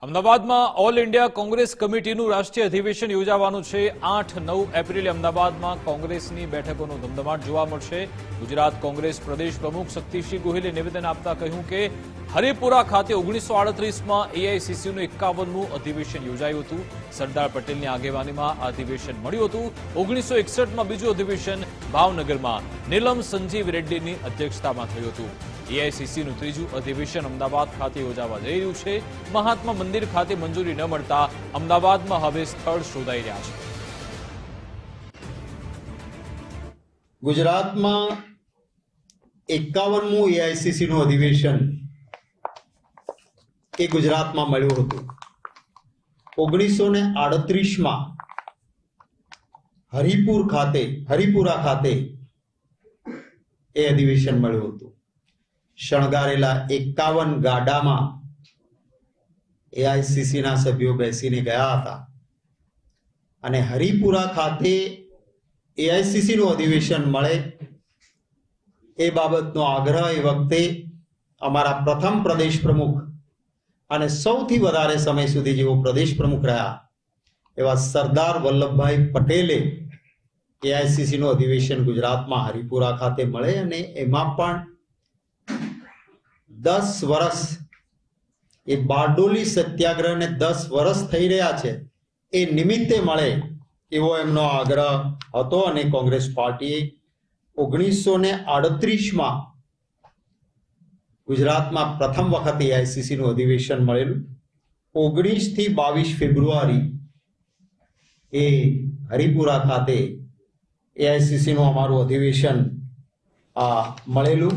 અમદાવાદમાં all India Congress કમિટીનું રાષ્ટ્રીય અધિવેશન યોજાવાનું છે। 8-9 એપ્રિલે અમદાવાદમાં કોંગ્રેસની બેઠકોનો ધમધમાટ જોવા મળશે। ગુજરાત કોંગ્રેસ પ્રદેશ પ્રમુખ શક્તિસિંહ ગોહિલે નિવેદન આપતા કહ્યું કે હરિપુરા ખાતે 1938માં એઆઈસીસીનું 51મું અધિવેશન યોજાયું હતું। સરદાર પટેલની આગેવાનીમાં આ અધિવેશન મળ્યું હતું। 1961માં બીજું અધિવેશન ભાવનગરમાં નીલમ સંજીવ રેડ્ડીની અધ્યક્ષતામાં થયું હતું। એઆઈસીસીનું ત્રીજું અધિવેશન અમદાવાદ ખાતે યોજાવા જઈ રહ્યું છે। મહાત્મા મંદિર ખાતે મંજૂરી ન મળતા અમદાવાદમાં હવે સ્થળ શોધાઈ રહ્યા છે। ગુજરાતમાં 51મું એઆઈસીસીનું અધિવેશન એ ગુજરાતમાં મળ્યું હતું। 1938માં હરિપુરા ખાતે એ અધિવેશન મળ્યું હતું। શણગારેલા 51 ગાડામાં એઆઈસીસીના સભ્યો બેસીને ગયા હતા અને હરિપુરા ખાતે એઆઈસીસીનું અધિવેશન મળે એ બાબતનો આગ્રહ એ વખતે અમારા પ્રથમ પ્રદેશ પ્રમુખ અને સૌથી વધારે સમય સુધી જેઓ પ્રદેશ પ્રમુખ રહ્યા એવા સરદાર વલ્લભભાઈ પટેલે એઆઈસીસીનું અધિવેશન ગુજરાતમાં હરિપુરા ખાતે મળે અને એમાં પણ 10 વર્ષ એ બારડોલી સત્યાગ્રહને 10 વર્ષ થઈ રહ્યા છે એ નિમિત્તે મળે એવો એમનો આગ્રહ હતો અને કોંગ્રેસ પાર્ટીએ 1938માં ગુજરાતમાં પ્રથમ વખત એઆઈસીસીનું અધિવેશન મળેલું। 19 થી 22 ફેબ્રુઆરી એ હરિપુરા ખાતે એઆઈસીસીનું અમારું અધિવેશન મળેલું।